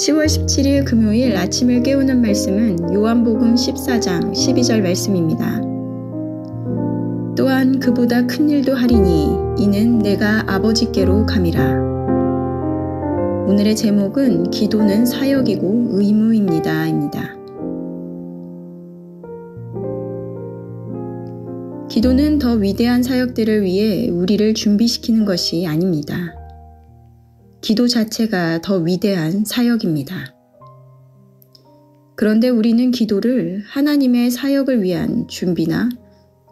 10월 17일 금요일 아침을 깨우는 말씀은 요한복음 14장 12절 말씀입니다. 또한 그보다 큰 일도 하리니 이는 내가 아버지께로 감이라. 오늘의 제목은 기도는 사역이고 의무입니다. 입니다. 기도는 더 위대한 사역들을 위해 우리를 준비시키는 것이 아닙니다. 기도 자체가 더 위대한 사역입니다. 그런데 우리는 기도를 하나님의 사역을 위한 준비나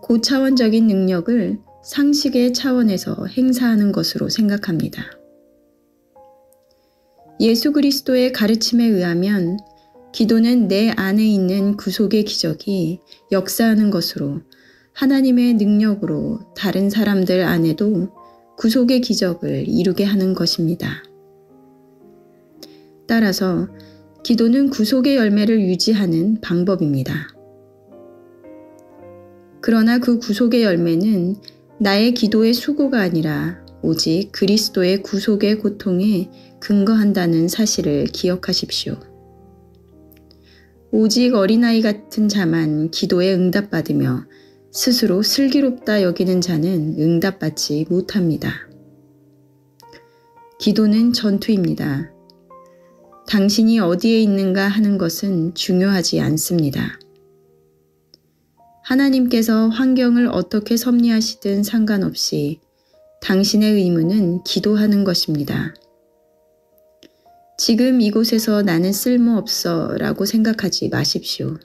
고차원적인 능력을 상식의 차원에서 행사하는 것으로 생각합니다. 예수 그리스도의 가르침에 의하면 기도는 내 안에 있는 구속의 기적이 역사하는 것으로 하나님의 능력으로 다른 사람들 안에도 구속의 기적을 이루게 하는 것입니다. 따라서 기도는 구속의 열매를 유지하는 방법입니다. 그러나 그 구속의 열매는 나의 기도의 수고가 아니라 오직 그리스도의 구속의 고통에 근거한다는 사실을 기억하십시오. 오직 어린아이 같은 자만 기도에 응답받으며 스스로 슬기롭다 여기는 자는 응답받지 못합니다. 기도는 전투입니다. 당신이 어디에 있는가 하는 것은 중요하지 않습니다. 하나님께서 환경을 어떻게 섭리하시든 상관없이 당신의 의무는 기도하는 것입니다. 지금 이곳에서 나는 쓸모없어 라고 생각하지 마십시오.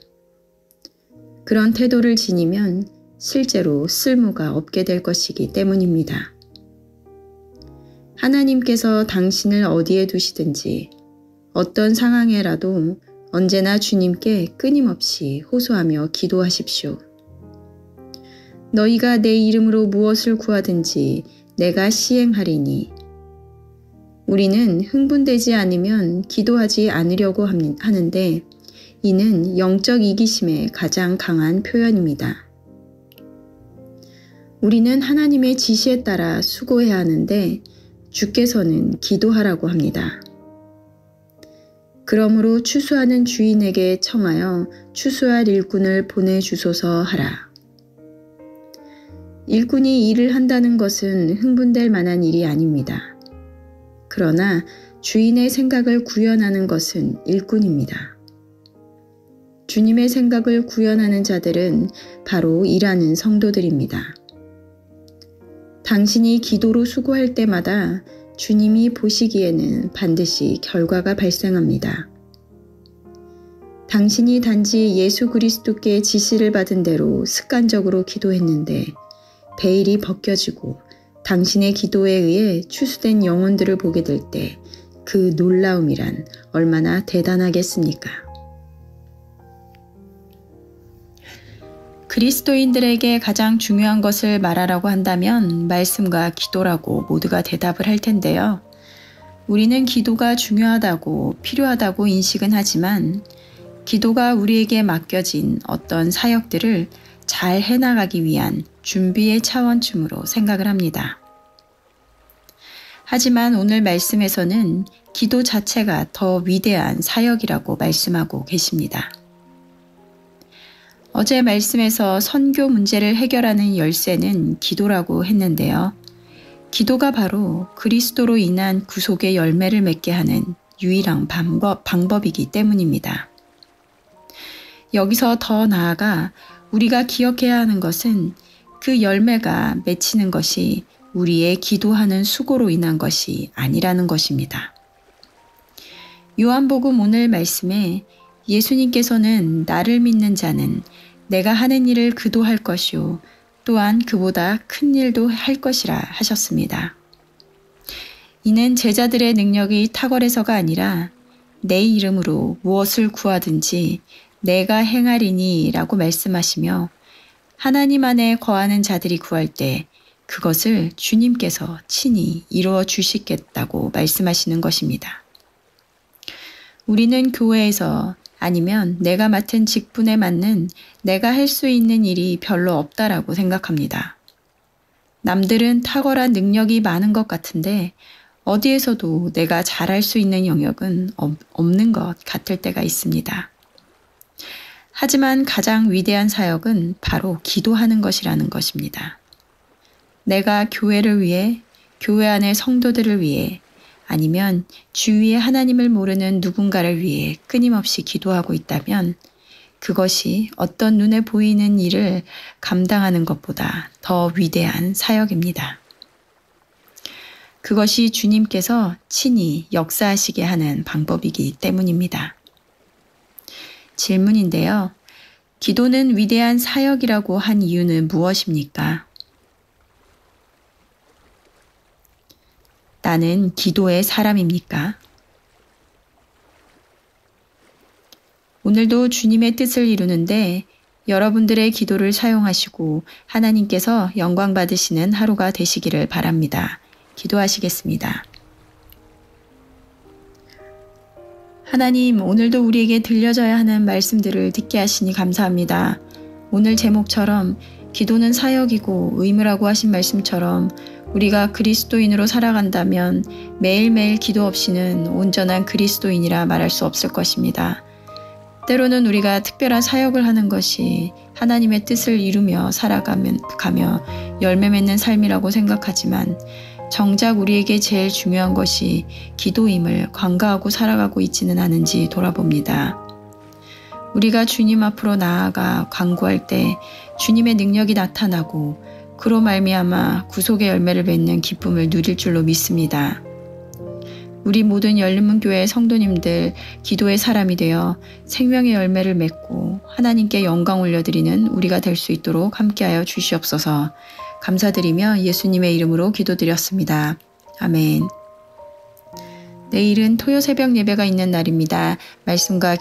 그런 태도를 지니면 실제로 쓸모가 없게 될 것이기 때문입니다. 하나님께서 당신을 어디에 두시든지 어떤 상황에라도 언제나 주님께 끊임없이 호소하며 기도하십시오. 너희가 내 이름으로 무엇을 구하든지 내가 시행하리니. 우리는 흥분되지 않으면 기도하지 않으려고 하는데 이는 영적 이기심의 가장 강한 표현입니다. 우리는 하나님의 지시에 따라 수고해야 하는데 주께서는 기도하라고 합니다. 그러므로 추수하는 주인에게 청하여 추수할 일꾼을 보내주소서 하라. 일꾼이 일을 한다는 것은 흥분될 만한 일이 아닙니다. 그러나 주인의 생각을 구현하는 것은 일꾼입니다. 주님의 생각을 구현하는 자들은 바로 일하는 성도들입니다. 당신이 기도로 수고할 때마다 주님이 보시기에는 반드시 결과가 발생합니다. 당신이 단지 예수 그리스도께 지시를 받은 대로 습관적으로 기도했는데 베일이 벗겨지고 당신의 기도에 의해 추수된 영혼들을 보게 될 때 그 놀라움이란 얼마나 대단하겠습니까? 그리스도인들에게 가장 중요한 것을 말하라고 한다면 말씀과 기도라고 모두가 대답을 할 텐데요. 우리는 기도가 중요하다고 필요하다고 인식은 하지만 기도가 우리에게 맡겨진 어떤 사역들을 잘 해나가기 위한 준비의 차원쯤으로 생각을 합니다. 하지만 오늘 말씀에서는 기도 자체가 더 위대한 사역이라고 말씀하고 계십니다. 어제 말씀에서 선교 문제를 해결하는 열쇠는 기도라고 했는데요. 기도가 바로 그리스도로 인한 구속의 열매를 맺게 하는 유일한 방법이기 때문입니다. 여기서 더 나아가 우리가 기억해야 하는 것은 그 열매가 맺히는 것이 우리의 기도하는 수고로 인한 것이 아니라는 것입니다. 요한복음 오늘 말씀에 예수님께서는 나를 믿는 자는 내가 하는 일을 그도 할 것이요 또한 그보다 큰 일도 할 것이라 하셨습니다. 이는 제자들의 능력이 탁월해서가 아니라 내 이름으로 무엇을 구하든지 내가 행하리니 라고 말씀하시며 하나님 안에 거하는 자들이 구할 때 그것을 주님께서 친히 이루어 주시겠다고 말씀하시는 것입니다. 우리는 교회에서 아니면 내가 맡은 직분에 맞는 내가 할 수 있는 일이 별로 없다라고 생각합니다. 남들은 탁월한 능력이 많은 것 같은데 어디에서도 내가 잘할 수 있는 영역은 없는 것 같을 때가 있습니다. 하지만 가장 위대한 사역은 바로 기도하는 것이라는 것입니다. 내가 교회를 위해, 교회 안의 성도들을 위해, 아니면 주위에 하나님을 모르는 누군가를 위해 끊임없이 기도하고 있다면 그것이 어떤 눈에 보이는 일을 감당하는 것보다 더 위대한 사역입니다. 그것이 주님께서 친히 역사하시게 하는 방법이기 때문입니다. 질문인데요. 기도는 위대한 사역이라고 한 이유는 무엇입니까? 나는 기도의 사람입니까? 오늘도 주님의 뜻을 이루는데 여러분들의 기도를 사용하시고 하나님께서 영광 받으시는 하루가 되시기를 바랍니다. 기도하시겠습니다. 하나님, 오늘도 우리에게 들려져야 하는 말씀들을 듣게 하시니 감사합니다. 오늘 제목처럼 기도는 사역이고 의무라고 하신 말씀처럼 우리가 그리스도인으로 살아간다면 매일매일 기도 없이는 온전한 그리스도인이라 말할 수 없을 것입니다. 때로는 우리가 특별한 사역을 하는 것이 하나님의 뜻을 이루며 살아가며 열매 맺는 삶이라고 생각하지만 정작 우리에게 제일 중요한 것이 기도임을 간과하고 살아가고 있지는 않은지 돌아봅니다. 우리가 주님 앞으로 나아가 간구할 때 주님의 능력이 나타나고 그로 말미암아 구속의 열매를 맺는 기쁨을 누릴 줄로 믿습니다. 우리 모든 열린문교회 성도님들 기도의 사람이 되어 생명의 열매를 맺고 하나님께 영광 올려드리는 우리가 될 수 있도록 함께하여 주시옵소서. 감사드리며 예수님의 이름으로 기도드렸습니다. 아멘. 내일은 토요 새벽 예배가 있는 날입니다. 말씀과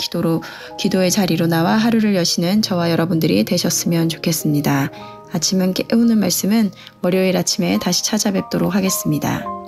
기도의 자리로 나와 하루를 여시는 저와 여러분들이 되셨으면 좋겠습니다. 아침은 깨우는 말씀은 월요일 아침에 다시 찾아뵙도록 하겠습니다.